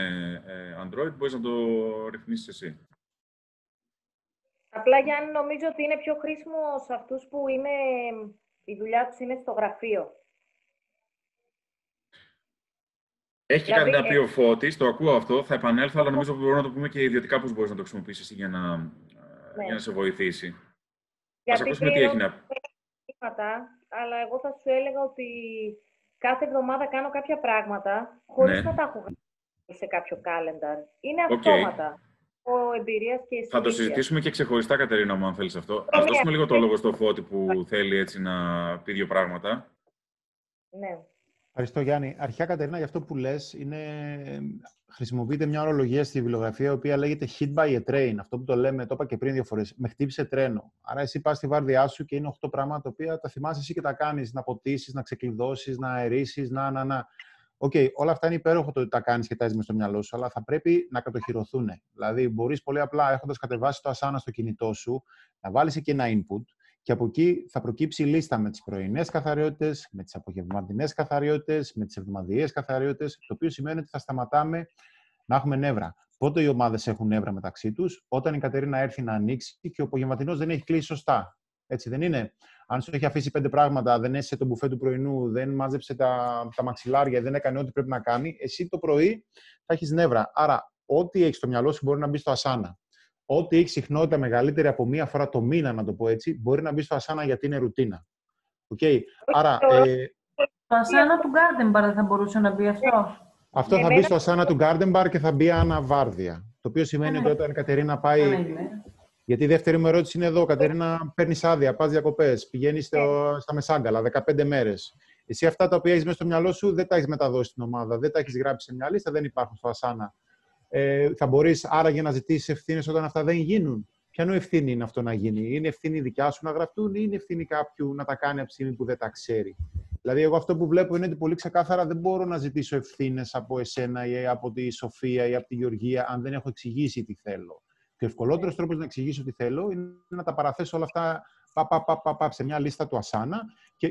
Android, μπορείς να το ρυθμίσεις εσύ. Απλά, Γιάννη, νομίζω ότι είναι πιο χρήσιμο σε αυτούς που η δουλειά τους είναι στο γραφείο. Έχει κάτι να πει ο Φώτης, το ακούω αυτό, θα επανέλθω, αλλά νομίζω ότι μπορούμε να το πούμε και ιδιωτικά πώς μπορείς να το χρησιμοποιήσεις για να σε βοηθήσει. Ας ακούσουμε τι έχει να πει. Αλλά εγώ θα σου έλεγα ότι κάθε εβδομάδα κάνω κάποια πράγματα χωρίς να τα έχω γράψει σε κάποιο calendar. Είναι αυτόματα. Εμπειρίας και θα το συζητήσουμε και ξεχωριστά, Κατερίνα μου, αν θέλεις αυτό. Ας δώσουμε λίγο το λόγο στο Φώτη που θέλει έτσι να πει δύο πράγματα. Ναι. Ευχαριστώ, Γιάννη. Αρχικά, Κατερίνα, για αυτό που λες, χρησιμοποιείται μια ορολογία στη βιβλιογραφία, η οποία λέγεται hit by a train. Αυτό που το λέμε, το είπα και πριν 2 φορές, με χτύπησε τρένο. Άρα, εσύ πας στη βάρδιά σου και είναι 8 πράγματα τα οποία τα θυμάσαι εσύ και τα κάνεις. Να ποτίσεις, να ξεκλειδώσεις, να αερίσεις, να. Όλα αυτά είναι υπέροχο το ότι τα κάνεις και τα έχεις μες στο μυαλό σου, αλλά θα πρέπει να κατοχυρωθούν. Δηλαδή, μπορείς πολύ απλά, έχοντας κατεβάσει το Asana στο κινητό σου, να βάλεις εκεί ένα input. Και από εκεί θα προκύψει η λίστα με τις πρωινές καθαριότητες, με τις απογευματινές καθαριότητες, με τις εβδομαδιαίες καθαριότητες, το οποίο σημαίνει ότι θα σταματάμε να έχουμε νεύρα. Πότε οι ομάδες έχουν νεύρα μεταξύ τους, όταν η Κατερίνα έρθει να ανοίξει και ο απογευματινός δεν έχει κλείσει σωστά. Έτσι δεν είναι? Αν σου έχει αφήσει 5 πράγματα, δεν έσαι το μπουφέ του πρωινού, δεν μάζεψε τα μαξιλάρια, δεν έκανε ό,τι πρέπει να κάνει, εσύ το πρωί θα έχεις νεύρα. Άρα, ό,τι έχεις στο μυαλό σου μπορεί να μπει στο Asana. Ό,τι έχει συχνότητα μεγαλύτερη από μία φορά το μήνα, να το πω έτσι, μπορεί να μπει στο Asana γιατί είναι ρουτίνα. Άρα, το Asana του Garden Bar δεν θα μπορούσε να μπει αυτό? Αυτό θα μπει στο Asana του Garden Bar και θα μπει αναβάρδια. Το οποίο σημαίνει ότι όταν η Κατερίνα πάει... Γιατί η δεύτερη μου ερώτηση είναι εδώ. Κατερίνα, παίρνεις άδεια, πας διακοπές, πηγαίνεις στα Μεσάγκαλα, 15 μέρες. Εσύ αυτά τα οποία έχεις μέσα στο μυαλό σου δεν τα έχεις μεταδώσει στην ομάδα, δεν τα έχεις γράψει σε μια λίστα, δεν υπάρχουν στο Asana. Θα μπορείς άραγε να ζητήσεις ευθύνες όταν αυτά δεν γίνουν. Ποιανού ευθύνη είναι αυτό να γίνει? Είναι ευθύνη δικιά σου να γραφτούν ή είναι ευθύνη κάποιου να τα κάνει από τη στιγμή που δεν τα ξέρει? Δηλαδή, εγώ αυτό που βλέπω είναι ότι πολύ ξεκάθαρα δεν μπορώ να ζητήσω ευθύνες από εσένα ή από τη Σοφία ή από τη Γεωργία αν δεν έχω εξηγήσει τι θέλω. Και ο ευκολότερος τρόπος να εξηγήσω τι θέλω είναι να τα παραθέσω όλα αυτά σε μια λίστα του Asana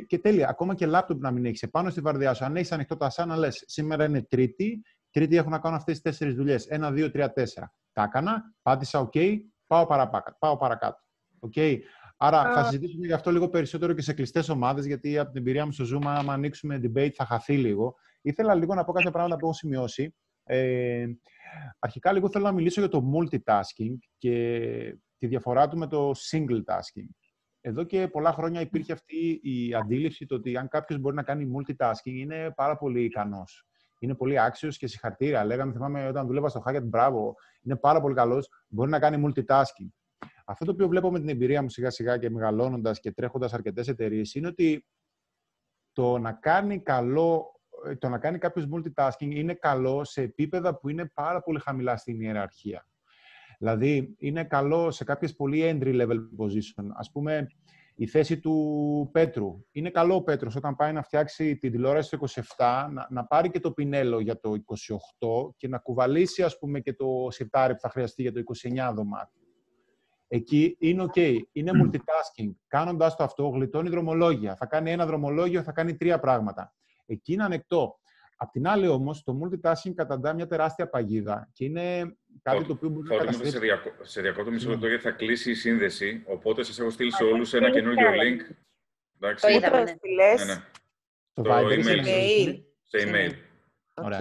και τέλεια. Ακόμα και λάπτοπ να μην έχεις επάνω στη βαρδιά σου. Αν έχεις ανοιχτό το Asana, λες σήμερα είναι Τρίτη. Τρίτη έχω να κάνω αυτές τις 4 δουλειές. 1, 2, 3, 4. Τα έκανα, πάτησα OK, πάω παρακάτω. Okay. Άρα θα συζητήσουμε γι' αυτό λίγο περισσότερο και σε κλειστές ομάδες, γιατί από την εμπειρία μου στο Zoom, άμα ανοίξουμε debate, θα χαθεί λίγο. Ήθελα λίγο να πω κάποια πράγματα που έχω σημειώσει. Αρχικά λίγο θέλω να μιλήσω για το multitasking και τη διαφορά του με το single tasking. Εδώ και πολλά χρόνια υπήρχε αυτή η αντίληψη το ότι αν κάποιος μπορεί να κάνει multitasking είναι πάρα πολύ ικανός. Είναι πολύ άξιος και συγχαρητήρια. Λέγαμε, θυμάμαι, όταν δούλευα στο Hyatt, μπράβο, είναι πάρα πολύ καλός, μπορεί να κάνει multitasking. Αυτό το οποίο βλέπω με την εμπειρία μου σιγά-σιγά και μεγαλώνοντας και τρέχοντας αρκετές εταιρείες είναι ότι το να κάνει κάποιος multitasking είναι καλό σε επίπεδα που είναι πάρα πολύ χαμηλά στην ιεραρχία. Δηλαδή, είναι καλό σε κάποιες πολύ entry-level position. Ας πούμε, η θέση του Πέτρου. Είναι καλό ο Πέτρος όταν πάει να φτιάξει την τηλεόραση το 27, να πάρει και το πινέλο για το 28 και να κουβαλήσει, ας πούμε, και το σιρτάρι που θα χρειαστεί για το 29 δωμάτιο. Εκεί είναι OK. Είναι multitasking. Κάνοντας το αυτό, γλιτώνει δρομολόγια. Θα κάνει ένα δρομολόγιο, θα κάνει 3 πράγματα. Εκεί είναι ανεκτό. Απ' την άλλη, όμως, το multitasking καταντά μια τεράστια παγίδα και είναι κάτι το οποίο μπορεί να καταστρέψει. Σε διακόπτω μισό λεπτό γιατί θα κλείσει η σύνδεση. Οπότε σας έχω στείλει σε όλους ένα καινούργιο link. Το είδαμε. Στο Viber σε email. Ωραία.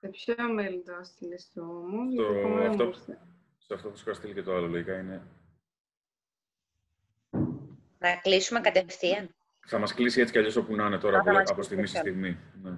Σε ποιο mail το έστειλες το μου? Σε αυτό που σου είχα στείλει και το άλλο λογικά είναι. Να κλείσουμε κατευθείαν. Θα μας κλείσει έτσι κι αλλιώς όπου να είναι τώρα, από στιγμή στη στιγμή. Ναι.